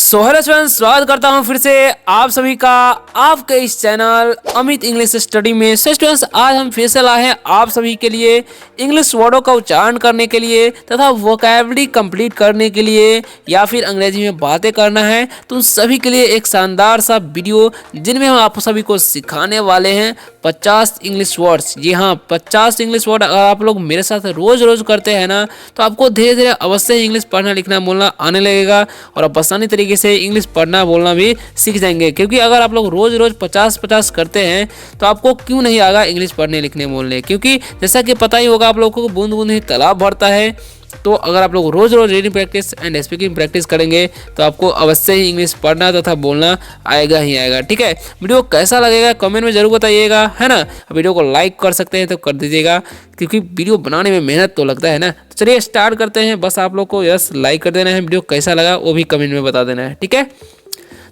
So hello students, स्वागत करता हूं फिर से आप सभी का आपके इस चैनल अमित इंग्लिश स्टडी में। सो स्टूडेंट्स, आज हम फिर से लाए हैं आप सभी के लिए इंग्लिश वर्डों का उच्चारण करने के लिए तथा वोकैबुलरी कंप्लीट करने के लिए या फिर अंग्रेजी में बातें करना है तो उन सभी के लिए एक शानदार सा वीडियो जिनमें हम आप सभी को सिखाने वाले हैं 50 इंग्लिश वर्ड्स। जी हाँ, 50 इंग्लिश वर्ड अगर आप लोग मेरे साथ रोज रोज करते हैं ना तो आपको धीरे धीरे अवश्य ही इंग्लिश पढ़ना लिखना बोलना आने लगेगा और आप आसानी तरीके से इंग्लिश पढ़ना बोलना भी सीख जाएंगे। क्योंकि अगर आप लोग रोज रोज 50-50 करते हैं तो आपको क्यों नहीं आएगा इंग्लिश पढ़ने लिखने बोलने। क्योंकि जैसा कि पता ही होगा आप लोगों को, बूंद बूंद ही तालाब भरता है। तो अगर आप लोग रोज रोज reading practice and speaking practice करेंगे तो आपको अवश्य ही इंग्लिश पढ़ना तथा बोलना आएगा ही आएगा। ठीक है, वीडियो कैसा लगेगा कमेंट में जरूर बताइएगा, है ना। वीडियो को लाइक कर सकते हैं तो कर दीजिएगा, क्योंकि वीडियो बनाने में मेहनत तो लगता है ना। तो चलिए स्टार्ट करते हैं। बस आप लोग को यस लाइक कर देना है, वीडियो कैसा लगा वो भी कमेंट में बता देना है। ठीक है,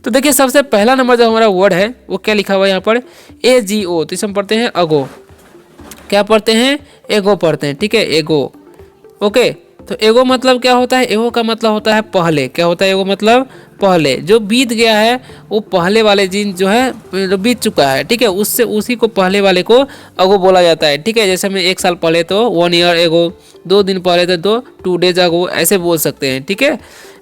तो देखिए सबसे पहला नंबर जो हमारा वर्ड है वो क्या लिखा हुआ है यहाँ पर, AGO। तो इसे हम पढ़ते हैं अगो। क्या पढ़ते हैं? एगो पढ़ते हैं। ठीक है, एगो। ओके, तो एगो मतलब क्या होता है? एगो का मतलब होता है पहले। क्या होता है एगो मतलब? पहले। जो बीत गया है वो पहले वाले दिन जो है जो बीत चुका है, ठीक है, उससे उसी को पहले वाले को अगो बोला जाता है। ठीक है, जैसे हमें 1 साल पहले तो 1 ईयर एगो, 2 दिन पहले तो 2 डेज अगो, ऐसे बोल सकते हैं। ठीक है,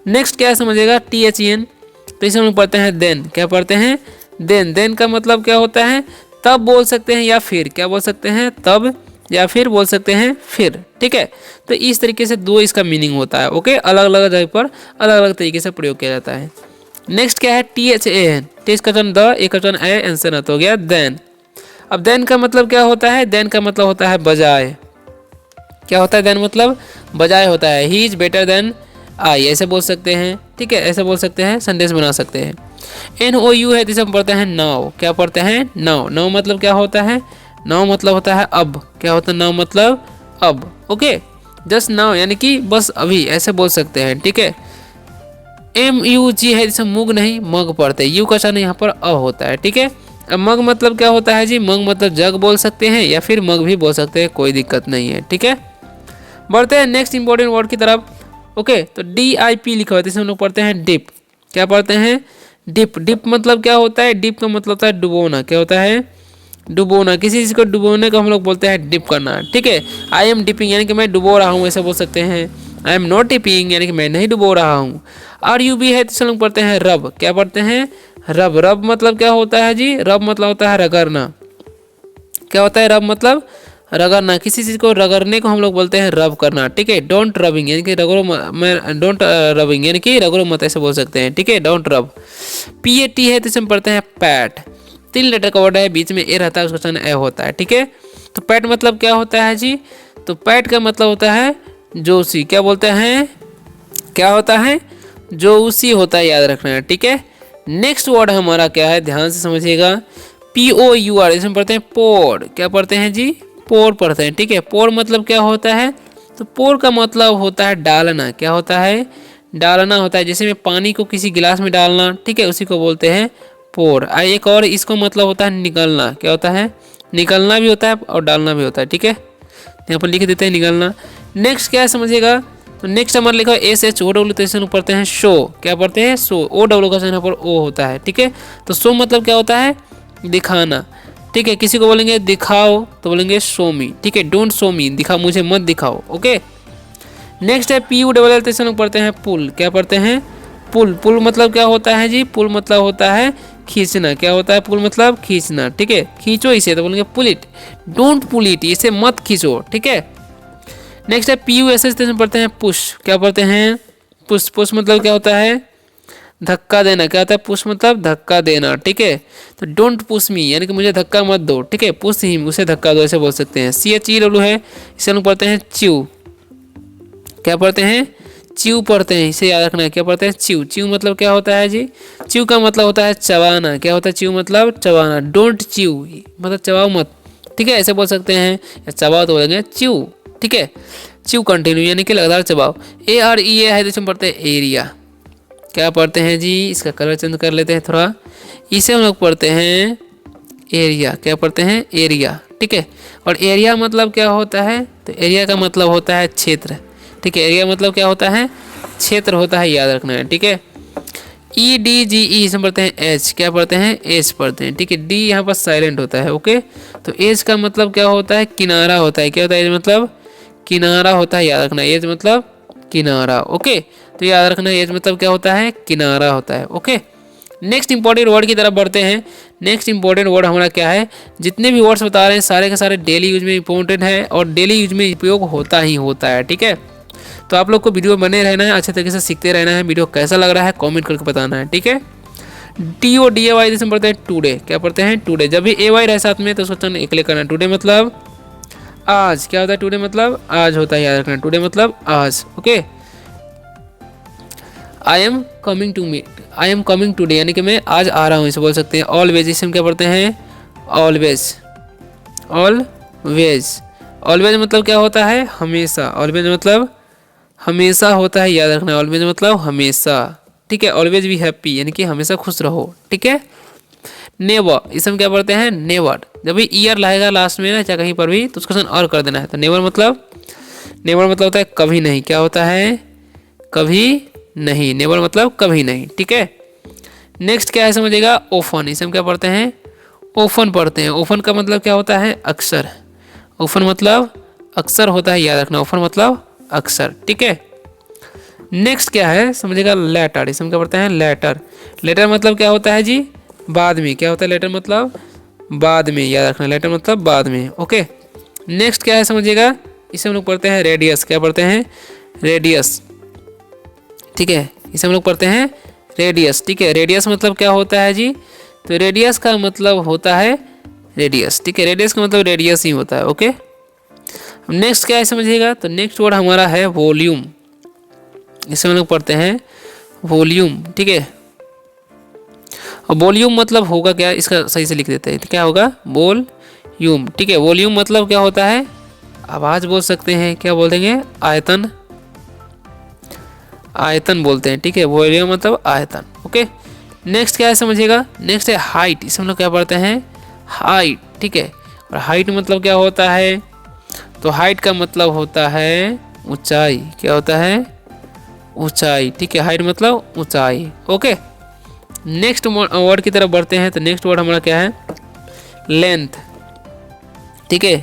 नेक्स्ट क्या समझिएगा, THEN। तो इसे हम पढ़ते हैं देन। क्या पढ़ते हैं? देन। देन का मतलब क्या होता है? तब बोल सकते हैं या फिर। क्या बोल सकते हैं? तब या फिर बोल सकते हैं फिर। ठीक है, तो इस तरीके से दो इसका मीनिंग होता है। ओके, अलग अलग जगह पर अलग अलग तरीके से प्रयोग किया जाता है। नेक्स्ट क्या है? THAN। टेस का वचन द, एक वचन ए, आंसर हो गया देन। अब देन का मतलब क्या होता है? देन का मतलब होता है बजाय। क्या होता है? देन मतलब बजाय होता है। He is better than I, ऐसे बोल सकते हैं। ठीक है, ऐसे बोल सकते हैं, संदेश बना सकते हैं। NOU है, जिसे हम पढ़ते हैं नाउ। क्या पढ़ते हैं? नाउ। नाउ मतलब क्या होता है? नाउ मतलब होता है अब। क्या होता है नाउ मतलब? अब। ओके, जस्ट नाउ यानी कि बस अभी, ऐसे बोल सकते हैं। ठीक है, MUG है, जिसे मुग नहीं मग पढ़ते हैं। यू का चन यहाँ पर अ होता है। ठीक है, अब मग मतलब क्या होता है जी? मग मतलब जग बोल सकते हैं या फिर मग भी बोल सकते हैं, कोई दिक्कत नहीं है। ठीक है, बढ़ते हैं नेक्स्ट इंपॉर्टेंट वर्ड की तरफ। ओके, तो DIP लिखा हुआ है, जिसे हम लोग पढ़ते हैं डिप। क्या पढ़ते हैं? डिप। डिप मतलब क्या होता है? डिप का मतलब होता है डुबोना। क्या होता है? डुबोना। किसी चीज़ को डुबोने को हम लोग बोलते हैं डिप करना। ठीक है, आई एम डिपिंग यानी कि मैं डुबो रहा हूँ, ऐसे बोल सकते हैं। आई एम नॉट डिपिंग यानी कि मैं नहीं डुबो रहा हूँ। RUB है, तो हम लोग पढ़ते हैं रब। क्या पढ़ते हैं? रब। रब मतलब क्या होता है जी? रब मतलब होता है रगड़ना। क्या होता है रब मतलब? रगड़ना। किसी चीज़ को रगड़ने को हम लोग बोलते हैं रब करना। ठीक है, डोंट रबिंग यानी कि रगड़ो मैं डोंट रबिंग यानी कि रगड़ो मत, ऐसे बोल सकते हैं। ठीक है, डोंट रब। PAT है, तो हम पढ़ते हैं पैट। 3 लेटर का वर्ड है, बीच में ए रहता है, उसका चन ए होता है। ठीक है, तो पैट मतलब क्या होता है जी? तो पैट का मतलब होता है जोशी। क्या बोलते हैं? क्या होता है? जोशी होता है, याद रखना है। ठीक है, नेक्स्ट वर्ड हमारा क्या है, ध्यान से समझिएगा। POUR, इसमें पढ़ते हैं पोर। क्या पढ़ते हैं जी? पोर पढ़ते हैं। ठीक है, पोर मतलब क्या होता है? तो पोर का मतलब होता है डालना। क्या होता है? डालना होता है। जैसे में पानी को किसी गिलास में डालना, ठीक है, उसी को बोलते हैं पोर। एक और इसको मतलब होता है निकलना। क्या होता है? निकलना भी होता है और डालना भी होता है। ठीक है, यहाँ पर लिख देते हैं निकलना। नेक्स्ट क्या है समझिएगा, तो नेक्स्ट हमारा लिखा है SHOW, तो इसे पढ़ते हैं शो। क्या पढ़ते हैं? शो। OW का यहाँ पर O होता है। ठीक है, तो शो मतलब क्या होता है? दिखाना। ठीक है, किसी को बोलेंगे दिखाओ तो बोलेंगे शो मी। ठीक है, डोंट शो मी, दिखा मुझे मत दिखाओ। ओके, नेक्स्ट है PULL, तो इसे लोग पढ़ते हैं पुल। क्या पढ़ते हैं? पुल। पुल मतलब क्या होता है जी? पुल मतलब होता है खींचना। क्या होता है? पुल मतलब खींचना। ठीक है, खींचो इसे, तो बोलेंगे pull it, don't pull it, इसे मत खींचो। ठीक है, नेक्स्ट है PUSH, तो पढ़ते हैं पुश। क्या पढ़ते हैं? पुश। पुश मतलब क्या होता है? धक्का देना। क्या होता है? पुश मतलब धक्का देना। ठीक है, तो डोंट पुश मी यानी कि मुझे धक्का मत दो। ठीक है, पुश हिम, उसे धक्का दो, ऐसे बोल सकते हैं। CHEW है, इसे हम पढ़ते हैं च्यू। क्या पढ़ते हैं? च्यू पढ़ते हैं, इसे याद रखना है। क्या पढ़ते हैं? च्यू। च्यू मतलब क्या होता है जी? च्यू का मतलब होता है चबाना। क्या होता है? च्यू मतलब चबाना। डोंट च्यू मतलब चबाओ मत। ठीक है, ऐसे बोल सकते हैं, या चबाओ तो बोलेंगे च्यू। ठीक है, च्यू कंटिन्यू यानी कि लगातार चबाओ। AREA है, तो हम पढ़ते हैं एरिया। क्या पढ़ते हैं जी? इसका कलर चेंज कर लेते हैं थोड़ा, इसे हम लोग पढ़ते हैं एरिया। क्या पढ़ते हैं? एरिया। ठीक है, और एरिया मतलब क्या होता है? तो एरिया का मतलब होता है क्षेत्र। ठीक है, एरिया मतलब क्या होता है? क्षेत्र होता है, याद रखना है। ठीक है, EDGE इसमें पढ़ते हैं एच, क्या पढ़ते हैं एच पढ़ते हैं, ठीक है। डी यहाँ पर साइलेंट होता है, ओके। तो एच का मतलब क्या होता है किनारा होता है, क्या होता है एज मतलब किनारा होता है, याद रखना एज मतलब किनारा, ओके। तो याद रखना एज मतलब क्या होता है किनारा होता है, ओके। नेक्स्ट इंपॉर्टेंट वर्ड की तरफ बढ़ते हैं। नेक्स्ट इंपॉर्टेंट वर्ड हमारा क्या है, जितने भी वर्ड्स बता रहे हैं सारे के सारे डेली यूज में इंपॉर्टेंट है और डेली यूज में उपयोग होता ही होता है, ठीक है। तो आप लोग को वीडियो बने रहना है, अच्छे तरीके से सीखते रहना है। वीडियो कैसा लग रहा है कमेंट करके बताना है, ठीक है। TODAY जैसे पढ़ते हैं टुडे, क्या पढ़ते हैं टुडे। जब भी AY रहे साथ में तो उसको एक करना, टुडे मतलब आज, क्या होता है टुडे मतलब आज होता है, याद रखना टुडे मतलब आज, okay. I am coming today यानी कि मैं आज आ रहा हूँ, इसे बोल सकते हैं। ऑलवेज इसे हम क्या पढ़ते हैं ऑलवेज, ऑलवेज मतलब क्या होता है हमेशा, ऑलवेज मतलब हमेशा होता है, याद रखना ऑलवेज मतलब हमेशा, ठीक है। ऑलवेज बी हैप्पी यानी कि हमेशा खुश रहो, ठीक है। नेवर इसे हम क्या पढ़ते हैं नेवर। जब भी ईयर लाएगा लास्ट में ना चाहे कहीं पर भी तो उसका साइन और कर देना है। तो नेवर मतलब होता है कभी नहीं, क्या होता है कभी नहीं, नेवर मतलब कभी नहीं, ठीक है। नेक्स्ट क्या है समझिएगा ओफन, इसे हम क्या पढ़ते हैं ओफन पढ़ते हैं। ओफन का मतलब क्या होता है अक्सर, ओफन मतलब अक्सर होता है, याद रखना ओफन मतलब अक्सर, ठीक है। नेक्स्ट क्या है समझिएगा लेटर, इसे हम क्या पढ़ते हैं लेटर। लेटर मतलब क्या होता है जी बाद में, क्या होता है लेटर मतलब बाद में, याद रखना लेटर मतलब बाद में, ओके। नेक्स्ट क्या है समझिएगा, इसे हम लोग पढ़ते हैं रेडियस, क्या पढ़ते हैं रेडियस, ठीक है। इसे हम लोग पढ़ते हैं रेडियस, ठीक है। रेडियस मतलब क्या होता है जी, तो रेडियस का मतलब होता है रेडियस, ठीक है। रेडियस का मतलब रेडियस ही होता है, ओके। नेक्स्ट क्या है समझिएगा, तो नेक्स्ट वर्ड हमारा है वॉल्यूम, इसे हम लोग पढ़ते हैं वॉल्यूम, ठीक है। और वॉल्यूम मतलब होगा क्या, इसका सही से लिख देते हैं, तो क्या होगा वॉल्यूम, ठीक है। वॉल्यूम मतलब क्या होता है आवाज़ बोल सकते हैं, क्या बोल देंगे आयतन, आयतन बोलते हैं, ठीक है। वॉल्यूम मतलब आयतन, ओके। नेक्स्ट क्या है समझिएगा, नेक्स्ट है हाइट, इसे हम लोग क्या पढ़ते हैं हाइट, ठीक है। और हाइट मतलब क्या होता है, तो हाइट का मतलब होता है ऊंचाई, क्या होता है ऊंचाई, ठीक है। हाइट मतलब ऊंचाई, ओके। नेक्स्ट वर्ड की तरफ बढ़ते हैं। तो नेक्स्ट वर्ड हमारा क्या है लेंथ, ठीक है।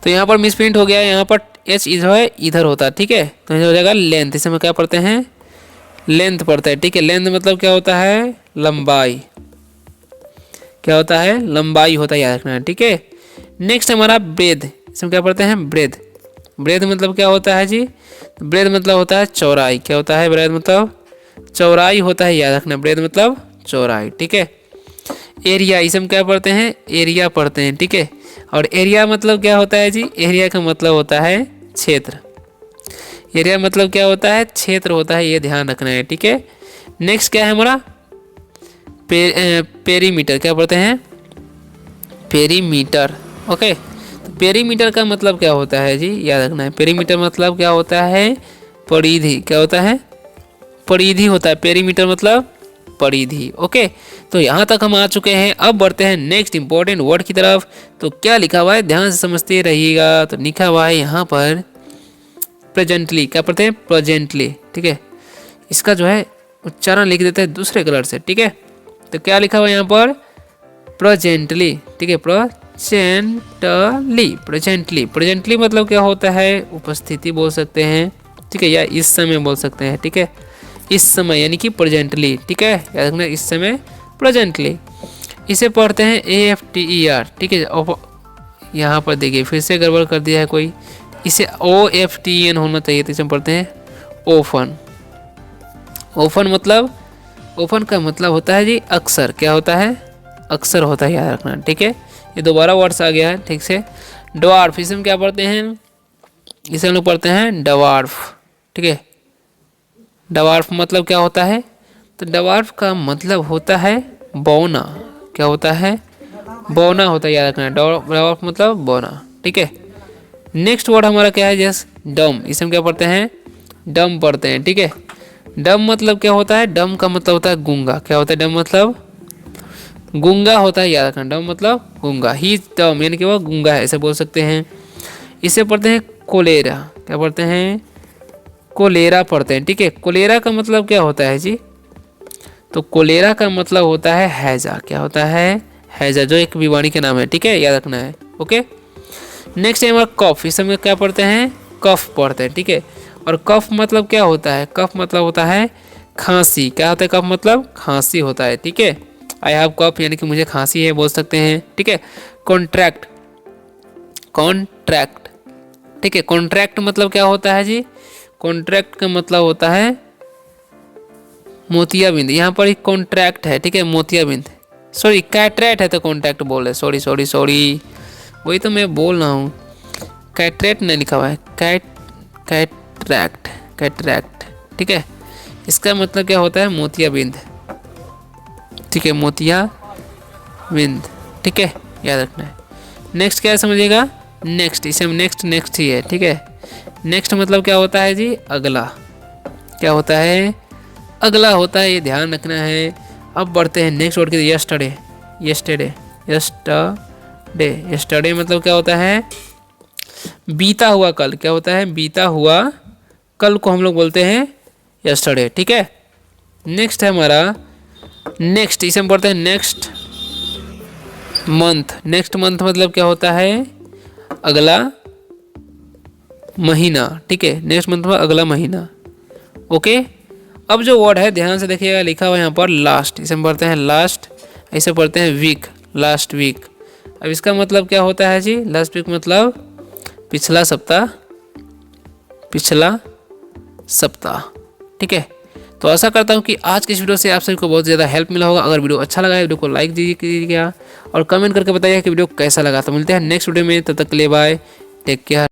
तो यहाँ पर मिसप्रिंट हो गया है, यहाँ पर एच जो है इधर होता है, ठीक है। तो हो जाएगा लेंथ, इसे हम क्या पढ़ते हैं लेंथ पढ़ते हैं, ठीक है। लेंथ मतलब क्या होता है लंबाई, क्या होता है लंबाई होता है, याद रखना है, ठीक है। नेक्स्ट हमारा ब्रेथ, इसे हम क्या पढ़ते हैं ब्रेथ। ब्रेथ मतलब क्या होता है जी, ब्रेथ मतलब होता है चौड़ाई, क्या होता है ब्रेथ मतलब चौड़ाई होता है, याद रखना ब्रेथ मतलब चौड़ाई, ठीक है। एरिया, इसे हम क्या पढ़ते हैं एरिया पढ़ते हैं, ठीक है। और एरिया मतलब क्या होता है जी, एरिया का मतलब होता है क्षेत्र, एरिया मतलब क्या होता है क्षेत्र होता है, ये ध्यान रखना है, ठीक है। नेक्स्ट क्या है हमारा पेरीमीटर, क्या पढ़ते हैं पेरीमीटर, ओके। तो पेरीमीटर का मतलब क्या होता है जी, याद रखना है पेरीमीटर मतलब क्या होता है परिधि, क्या होता है परिधि होता है, पेरीमीटर मतलब परिधि, ओके। तो यहाँ तक हम आ चुके हैं। अब बढ़ते हैं नेक्स्ट इंपॉर्टेंट वर्ड की तरफ। तो क्या लिखा हुआ है ध्यान से समझते रहिएगा। तो लिखा हुआ है यहाँ पर प्रेजेंटली, क्या पढ़ते हैं प्रेजेंटली, ठीक है। इसका जो है उच्चारण लिख देते हैं दूसरे कलर से, ठीक है। तो क्या लिखा हुआ है यहाँ पर प्रेजेंटली, ठीक है। प्रेजेंटली मतलब क्या होता है उपस्थिति बोल सकते हैं, ठीक है, या इस समय बोल सकते हैं, ठीक है। इस समय यानी कि प्रेजेंटली, ठीक है, याद रखना इस समय प्रेजेंटली। इसे पढ़ते हैं AFTER, ठीक है। यहाँ पर देखिए फिर से गड़बड़ कर दिया है कोई, इसे OFTN होना चाहिए, तो इसे पढ़ते हैं ओफन। ओफन मतलब ओफन का मतलब होता है जी अक्सर, क्या होता है अक्सर होता है, याद रखना, ठीक है। ये दोबारा वर्ड्स आ गया है, ठीक से। ड्वार्फ, इसे हम क्या पढ़ते हैं इसे हम लोग पढ़ते हैं डवार्फ, ठीक है। डवार्फ मतलब क्या होता है, तो डवार्फ का मतलब होता है बौना, क्या होता है बौना होता है, याद रखना डवार्फ मतलब बौना, ठीक है। नेक्स्ट वर्ड हमारा क्या है जस डम, इसे हम क्या पढ़ते हैं डम पढ़ते हैं, ठीक है। डम मतलब क्या होता है, डम का मतलब होता है गूंगा, क्या होता है डम मतलब गूंगा होता है, याद रखना डम मतलब गूंगा। ही डम यानी कि वो गूंगा है, ऐसे बोल सकते हैं। इसे पढ़ते हैं कोलेरा, क्या पढ़ते हैं कोलेरा पढ़ते हैं, ठीक है। कोलेरा का मतलब क्या होता है जी, तो कोलेरा का मतलब होता है हैजा। क्या होता है? हैजा, जो एक बीमारी का नाम है। ठीक है, याद रखना है। ओके, नेक्स्ट है हमारा कफ। इस समय क्या पढ़ते हैं? कफ पढ़ते हैं। ठीक है, और कफ मतलब क्या होता है? कफ मतलब होता है खांसी। क्या होता है कफ मतलब? खांसी होता है। ठीक है, आई हैव कफ यानी कि मुझे खांसी है बोल सकते हैं। ठीक है, कॉन्ट्रैक्ट, कॉन्ट्रैक्ट। ठीक है, कॉन्ट्रैक्ट मतलब क्या होता है जी? कॉन्ट्रैक्ट का मतलब होता है मोतियाबिंद। यहाँ पर एक कॉन्ट्रैक्ट है। ठीक है, मोतियाबिंद, सॉरी कैटरेट है तो कॉन्ट्रैक्ट बोल रहे, सॉरी सॉरी सॉरी, वही तो मैं बोल रहा हूँ। कैटरेट नहीं लिखा हुआ है, कैटरैक्ट, कैटरैक्ट। ठीक है, इसका मतलब क्या होता है? मोतियाबिंद। ठीक है, मोतियाबिंद। ठीक है, याद रखना है। नेक्स्ट क्या समझिएगा? नेक्स्ट, इसे हम नेक्स्ट ही है। ठीक है, नेक्स्ट मतलब क्या होता है जी? अगला। क्या होता है? अगला होता है, ये ध्यान रखना है। अब बढ़ते हैं नेक्स्ट वर्ड के। यस्टरडे, यस्टरडे, यस्टरडे, यस्टरडे मतलब क्या होता है? बीता हुआ कल। क्या होता है? बीता हुआ कल को हम लोग बोलते हैं यस्टरडे। ठीक है, नेक्स्ट है हमारा नेक्स्ट, इसे हम पढ़ते हैं नेक्स्ट मंथ। नेक्स्ट मंथ मतलब क्या होता है? अगला महीना। ठीक है, नेक्स्ट मंथ में अगला महीना। ओके, अब जो वर्ड है ध्यान से देखिएगा, लिखा हुआ है यहाँ पर लास्ट। इसे हम पढ़ते हैं लास्ट, ऐसे पढ़ते हैं वीक, लास्ट वीक। अब इसका मतलब क्या होता है जी? लास्ट वीक मतलब पिछला सप्ताह, पिछला सप्ताह। ठीक है, तो आशा करता हूँ कि आज की इस वीडियो से आप सभी को बहुत ज़्यादा हेल्प मिला होगा। अगर वीडियो अच्छा लगा है वीडियो को लाइक कीजिएगा और कमेंट करके बताइए कि वीडियो कैसा लगा। तो मिलते हैं नेक्स्ट वीडियो में, तब तक के लिए बाय, टेक केयर।